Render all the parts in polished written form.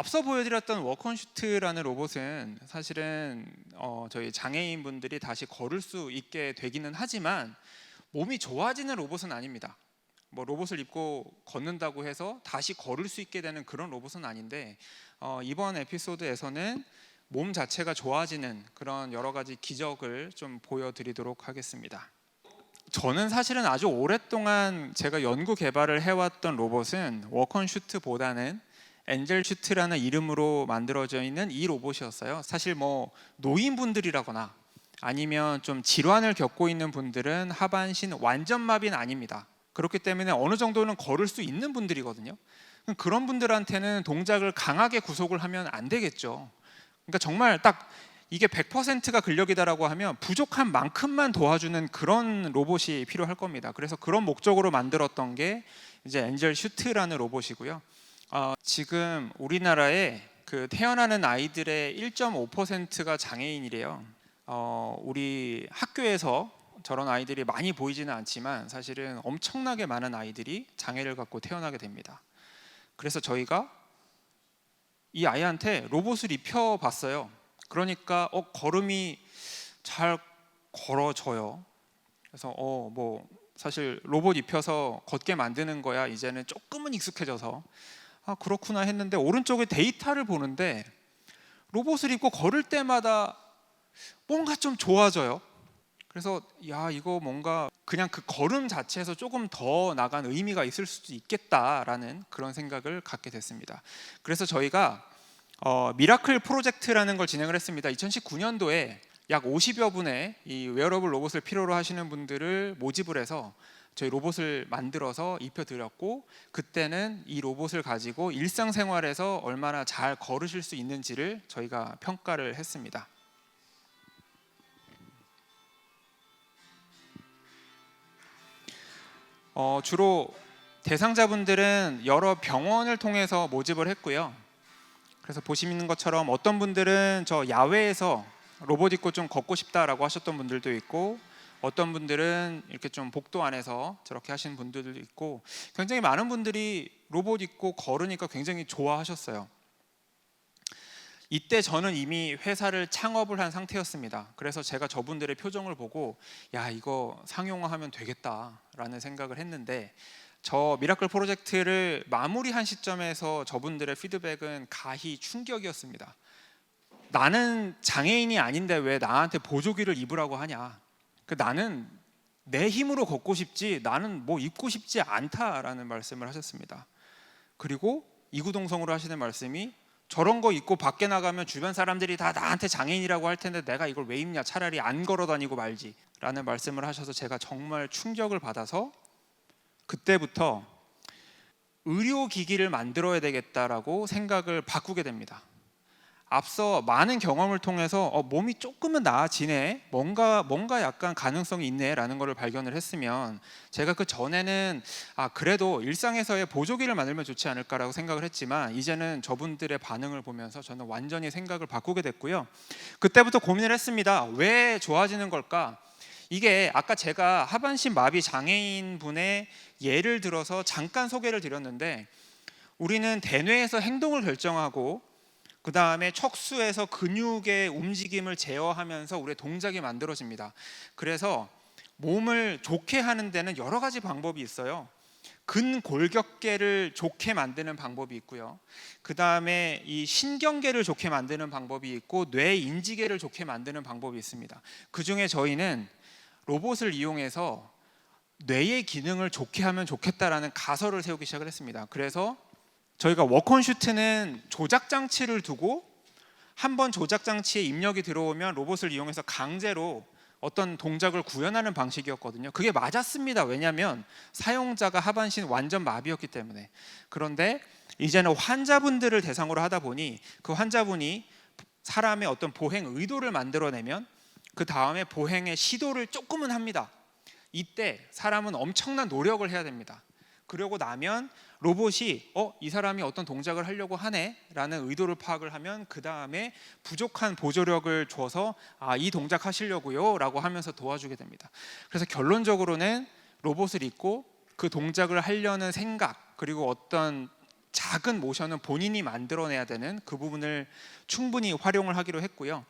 앞서 보여드렸던 워컨슈트라는 로봇은 사실은 저희 장애인분들이 다시 걸을 수 있게 되기는 하지만 몸이 좋아지는 로봇은 아닙니다. 뭐 로봇을 입고 걷는다고 해서 다시 걸을 수 있게 되는 그런 로봇은 아닌데 이번 에피소드에서는 몸 자체가 좋아지는 그런 여러 가지 기적을 좀 보여드리도록 하겠습니다. 저는 사실은 아주 오랫동안 제가 연구 개발을 해왔던 로봇은 워컨슈트보다는 엔젤슈트라는 이름으로 만들어져 있는 이 로봇이었어요. 사실 뭐 노인분들이라거나 아니면 좀 질환을 겪고 있는 분들은 하반신 완전 마비는 아닙니다. 그렇기 때문에 어느 정도는 걸을 수 있는 분들이거든요. 그런 분들한테는 동작을 강하게 구속을 하면 안 되겠죠. 그러니까 정말 딱 이게 100%가 근력이다라고 하면 부족한 만큼만 도와주는 그런 로봇이 필요할 겁니다. 그래서 그런 목적으로 만들었던 게 이제 엔젤슈트라는 로봇이고요. 지금 우리나라에 그 태어나는 아이들의 1.5%가 장애인이래요. 우리 학교에서 저런 아이들이 많이 보이지는 않지만 사실은 엄청나게 많은 아이들이 장애를 갖고 태어나게 됩니다. 그래서 저희가 이 아이한테 로봇을 입혀봤어요. 그러니까 걸음이 잘 걸어져요. 그래서 뭐 사실 로봇 입혀서 걷게 만드는 거야 이제는 조금은 익숙해져서 그렇구나 했는데 오른쪽에 데이터를 보는데 로봇을 입고 걸을 때마다 뭔가 좀 좋아져요. 그래서 이거 뭔가 그냥 그 걸음 자체에서 조금 더 나간 의미가 있을 수도 있겠다라는 그런 생각을 갖게 됐습니다. 그래서 저희가 미라클 프로젝트라는 걸 진행을 했습니다. 2019년도에 약 50여 분의 이 웨어러블 로봇을 필요로 하시는 분들을 모집을 해서 저희 로봇을 만들어서 입혀드렸고, 그때는 이 로봇을 가지고 일상생활에서 얼마나 잘 걸으실 수 있는지를 저희가 평가를 했습니다. 주로 대상자분들은 여러 병원을 통해서 모집을 했고요. 그래서 보시는 것처럼 어떤 분들은 저 야외에서 로봇 입고 좀 걷고 싶다라고 하셨던 분들도 있고, 어떤 분들은 이렇게 좀 복도 안에서 저렇게 하시는 분들도 있고, 굉장히 많은 분들이 로봇 입고 걸으니까 굉장히 좋아하셨어요. 이때 저는 이미 회사를 창업을 한 상태였습니다. 그래서 제가 저분들의 표정을 보고 이거 상용화하면 되겠다라는 생각을 했는데, 저 미라클 프로젝트를 마무리한 시점에서 저분들의 피드백은 가히 충격이었습니다. 나는 장애인이 아닌데 왜 나한테 보조기를 입으라고 하냐, 나는 내 힘으로 걷고 싶지 나는 뭐 입고 싶지 않다라는 말씀을 하셨습니다. 그리고 이구동성으로 하시는 말씀이, 저런 거 입고 밖에 나가면 주변 사람들이 다 나한테 장애인이라고 할 텐데 내가 이걸 왜 입냐, 차라리 안 걸어 다니고 말지 라는 말씀을 하셔서 제가 정말 충격을 받아서 그때부터 의료기기를 만들어야 되겠다라고 생각을 바꾸게 됩니다. 앞서 많은 경험을 통해서 몸이 조금은 나아지네, 뭔가 약간 가능성이 있네 라는 것을 발견을 했으면, 제가 그 전에는 그래도 일상에서의 보조기를 만들면 좋지 않을까라고 생각을 했지만, 이제는 저분들의 반응을 보면서 저는 완전히 생각을 바꾸게 됐고요. 그때부터 고민을 했습니다. 왜 좋아지는 걸까? 이게 아까 제가 하반신 마비 장애인 분의 예를 들어서 잠깐 소개를 드렸는데, 우리는 대뇌에서 행동을 결정하고 그 다음에 척수에서 근육의 움직임을 제어하면서 우리의 동작이 만들어집니다. 그래서 몸을 좋게 하는 데는 여러 가지 방법이 있어요. 근골격계를 좋게 만드는 방법이 있고요. 그 다음에 이 신경계를 좋게 만드는 방법이 있고, 뇌인지계를 좋게 만드는 방법이 있습니다. 그 중에 저희는 로봇을 이용해서 뇌의 기능을 좋게 하면 좋겠다라는 가설을 세우기 시작을 했습니다. 그래서 저희가 워컨슈트는 조작장치를 두고 한번 조작장치에 입력이 들어오면 로봇을 이용해서 강제로 어떤 동작을 구현하는 방식이었거든요. 그게 맞았습니다. 왜냐하면 사용자가 하반신 완전 마비였기 때문에. 그런데 이제는 환자분들을 대상으로 하다 보니 그 환자분이 사람의 어떤 보행 의도를 만들어내면 그 다음에 보행의 시도를 조금은 합니다. 이때 사람은 엄청난 노력을 해야 됩니다. 그러고 나면 로봇이 이 사람이 어떤 동작을 하려고 하네 라는 의도를 파악을 하면 그 다음에 부족한 보조력을 줘서 이 동작 하시려고요 라고 하면서 도와주게 됩니다. 그래서 결론적으로는 로봇을 입고 그 동작을 하려는 생각, 그리고 어떤 작은 모션은 본인이 만들어내야 되는 그 부분을 충분히 활용을 하기로 했고요.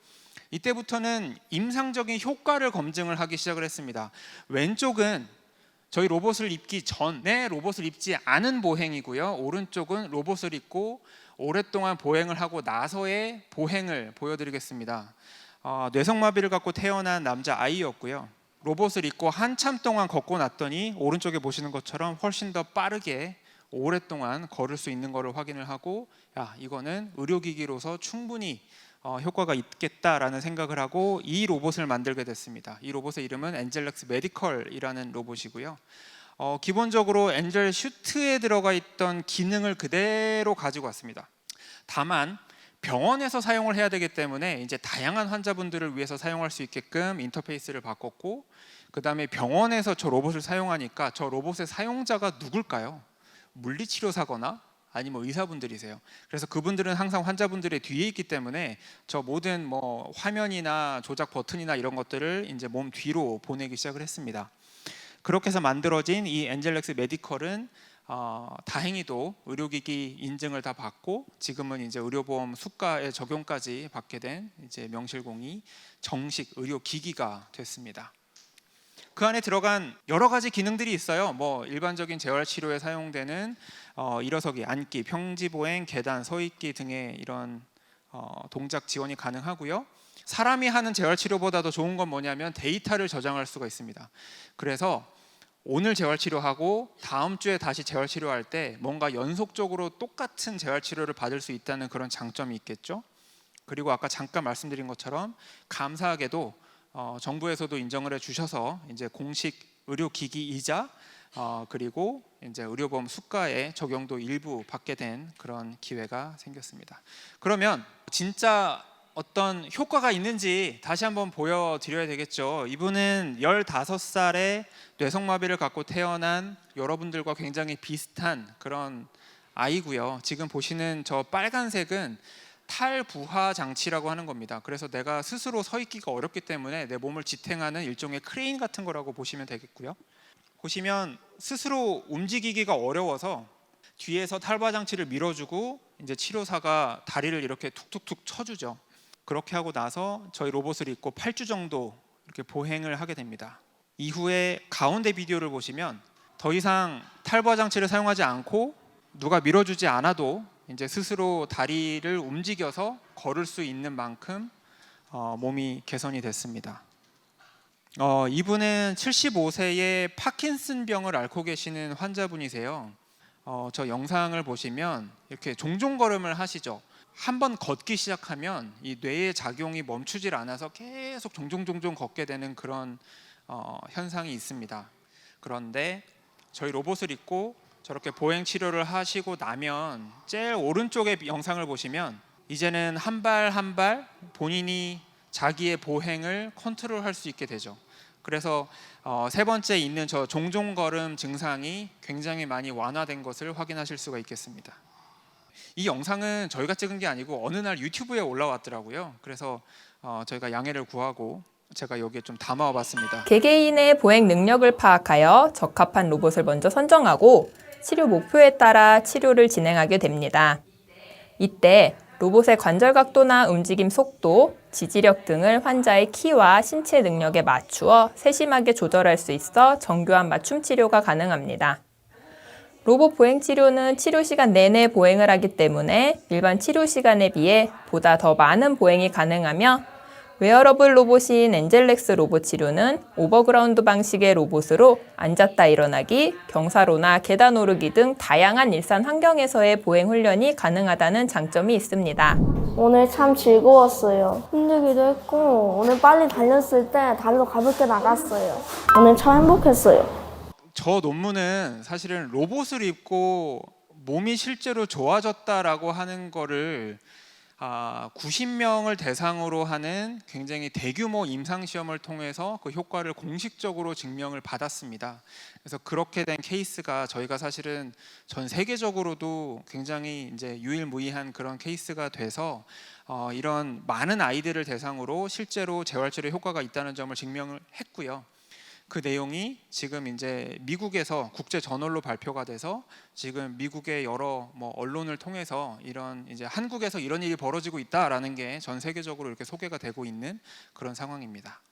이때부터는 임상적인 효과를 검증을 하기 시작을 했습니다. 왼쪽은 저희 로봇을 입기 전에 로봇을 입지 않은 보행이고요. 오른쪽은 로봇을 입고 오랫동안 보행을 하고 나서의 보행을 보여드리겠습니다. 뇌성마비를 갖고 태어난 남자 아이였고요. 로봇을 입고 한참 동안 걷고 났더니 오른쪽에 보시는 것처럼 훨씬 더 빠르게 오랫동안 걸을 수 있는 것을 확인을 하고, 이거는 의료기기로서 충분히 효과가 있겠다라는 생각을 하고 이 로봇을 만들게 됐습니다. 이 로봇의 이름은 엔젤렉스 메디컬이라는 로봇이고요. 기본적으로 엔젤 슈트에 들어가 있던 기능을 그대로 가지고 왔습니다. 다만 병원에서 사용을 해야 되기 때문에 이제 다양한 환자분들을 위해서 사용할 수 있게끔 인터페이스를 바꿨고, 그 다음에 병원에서 저 로봇을 사용하니까 저 로봇의 사용자가 누굴까요? 물리치료사거나 아니면 의사분들이세요. 그래서 그분들은 항상 환자분들의 뒤에 있기 때문에 저 모든 화면이나 조작 버튼이나 이런 것들을 이제 몸 뒤로 보내기 시작을 했습니다. 그렇게 해서 만들어진 이 엔젤렉스 메디컬은 다행히도 의료기기 인증을 다 받고 지금은 이제 의료보험 수가의 적용까지 받게 된 이제 명실공히 정식 의료기기가 됐습니다. 그 안에 들어간 여러 가지 기능들이 있어요. 일반적인 재활치료에 사용되는 일어서기, 앉기, 평지보행, 계단, 서있기 등의 이런 동작 지원이 가능하고요. 사람이 하는 재활치료보다 더 좋은 건 뭐냐면 데이터를 저장할 수가 있습니다. 그래서 오늘 재활치료하고 다음 주에 다시 재활치료할 때 뭔가 연속적으로 똑같은 재활치료를 받을 수 있다는 그런 장점이 있겠죠. 그리고 아까 잠깐 말씀드린 것처럼 감사하게도 정부에서도 인정을 해주셔서 이제 공식 의료기기이자 그리고 이제 의료보험 수가의 적용도 일부 받게 된 그런 기회가 생겼습니다. 그러면 진짜 어떤 효과가 있는지 다시 한번 보여드려야 되겠죠. 이분은 15살에 뇌성마비를 갖고 태어난 여러분들과 굉장히 비슷한 그런 아이고요. 지금 보시는 저 빨간색은 탈부하 장치라고 하는 겁니다. 그래서 내가 스스로 서 있기가 어렵기 때문에 내 몸을 지탱하는 일종의 크레인 같은 거라고 보시면 되겠고요. 보시면 스스로 움직이기가 어려워서 뒤에서 탈부하 장치를 밀어주고 이제 치료사가 다리를 이렇게 툭툭툭 쳐주죠. 그렇게 하고 나서 저희 로봇을 입고 8주 정도 이렇게 보행을 하게 됩니다. 이후에 가운데 비디오를 보시면 더 이상 탈부하 장치를 사용하지 않고 누가 밀어주지 않아도 이제 스스로 다리를 움직여서 걸을 수 있는 만큼 몸이 개선이 됐습니다. 이분은 75세의 파킨슨병을 앓고 계시는 환자분이세요. 저 영상을 보시면 이렇게 종종 걸음을 하시죠. 한번 걷기 시작하면 이 뇌의 작용이 멈추질 않아서 계속 종종 걷게 되는 그런 현상이 있습니다. 그런데 저희 로봇을 입고 저렇게 보행 치료를 하시고 나면 제일 오른쪽의 영상을 보시면 이제는 한 발 한 발 본인이 자기의 보행을 컨트롤할 수 있게 되죠. 그래서 세 번째 있는 저 종종 걸음 증상이 굉장히 많이 완화된 것을 확인하실 수가 있겠습니다. 이 영상은 저희가 찍은 게 아니고 어느 날 유튜브에 올라왔더라고요. 그래서 저희가 양해를 구하고 제가 여기에 좀 담아와 봤습니다. 개개인의 보행 능력을 파악하여 적합한 로봇을 먼저 선정하고 치료 목표에 따라 치료를 진행하게 됩니다. 이때 로봇의 관절 각도나 움직임 속도, 지지력 등을 환자의 키와 신체 능력에 맞추어 세심하게 조절할 수 있어 정교한 맞춤 치료가 가능합니다. 로봇 보행 치료는 치료 시간 내내 보행을 하기 때문에 일반 치료 시간에 비해 보다 더 많은 보행이 가능하며 웨어러블 로봇인 엔젤렉스 로봇 치료는 오버그라운드 방식의 로봇으로 앉았다 일어나기, 경사로나 계단 오르기 등 다양한 일상 환경에서의 보행 훈련이 가능하다는 장점이 있습니다. 오늘 참 즐거웠어요. 힘들기도 했고 오늘 빨리 달렸을 때 다리도 가볍게 나갔어요. 오늘 참 행복했어요. 저 논문은 사실은 로봇을 입고 몸이 실제로 좋아졌다라고 하는 거를 90명을 대상으로 하는 굉장히 대규모 임상시험을 통해서 그 효과를 공식적으로 증명을 받았습니다. 그래서 그렇게 된 케이스가 저희가 사실은 전 세계적으로도 굉장히 이제 유일무이한 그런 케이스가 돼서 이런 많은 아이들을 대상으로 실제로 재활치료 효과가 있다는 점을 증명을 했고요. 그 내용이 지금 이제 미국에서 국제 저널로 발표가 돼서 지금 미국의 여러 언론을 통해서 이런 이제 한국에서 이런 일이 벌어지고 있다라는 게 전 세계적으로 이렇게 소개가 되고 있는 그런 상황입니다.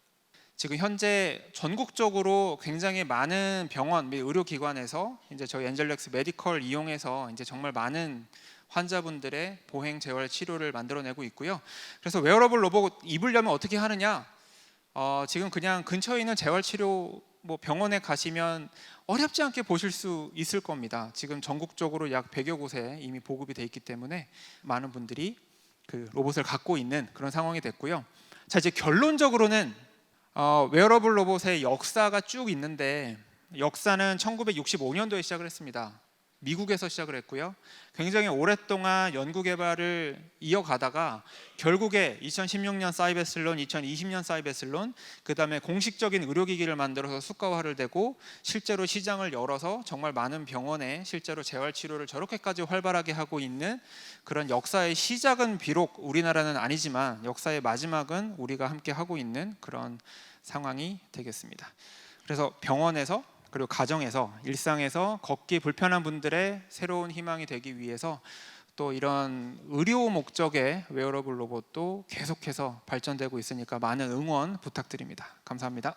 지금 현재 전국적으로 굉장히 많은 병원 및 의료기관에서 이제 저희 엔젤렉스 메디컬 이용해서 이제 정말 많은 환자분들의 보행 재활 치료를 만들어내고 있고요. 그래서 웨어러블 로봇 입으려면 어떻게 하느냐? 지금 그냥 근처에 있는 재활치료 병원에 가시면 어렵지 않게 보실 수 있을 겁니다. 지금 전국적으로 약 100여 곳에 이미 보급이 돼 있기 때문에 많은 분들이 그 로봇을 갖고 있는 그런 상황이 됐고요. 자, 이제 결론적으로는 웨어러블 로봇의 역사가 쭉 있는데 역사는 1965년도에 시작을 했습니다. 미국에서 시작을 했고요. 굉장히 오랫동안 연구 개발을 이어가다가 결국에 2016년 사이베슬론, 2020년 사이베슬론, 그 다음에 공식적인 의료기기를 만들어서 수가화를 되고 실제로 시장을 열어서 정말 많은 병원에 실제로 재활치료를 저렇게까지 활발하게 하고 있는 그런 역사의 시작은 비록 우리나라는 아니지만 역사의 마지막은 우리가 함께 하고 있는 그런 상황이 되겠습니다. 그래서 병원에서 그리고 가정에서 일상에서 걷기 불편한 분들의 새로운 희망이 되기 위해서 또 이런 의료 목적의 웨어러블 로봇도 계속해서 발전되고 있으니까 많은 응원 부탁드립니다. 감사합니다.